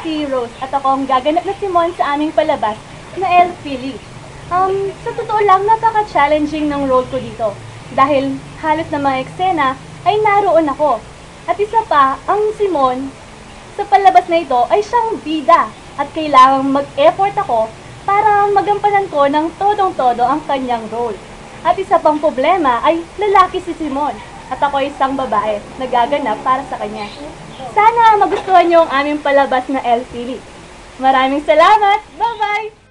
si Rose at ako ang gaganap na Simon sa aming palabas na El Fili. Sa totoo lang, napaka-challenging ng role ko dito. Dahil halos na mga eksena ay naroon ako. At isa pa, ang Simon sa palabas na ito ay siyang bida at kailangang mag-effort ako para magampanan ko ng todong-todo ang kanyang role. At isa pang problema ay lalaki si Simon at ako ay isang babae na gaganap para sa kanya. Sana magustuhan niyo ang aming palabas na El Fili. Maraming salamat! Bye-bye!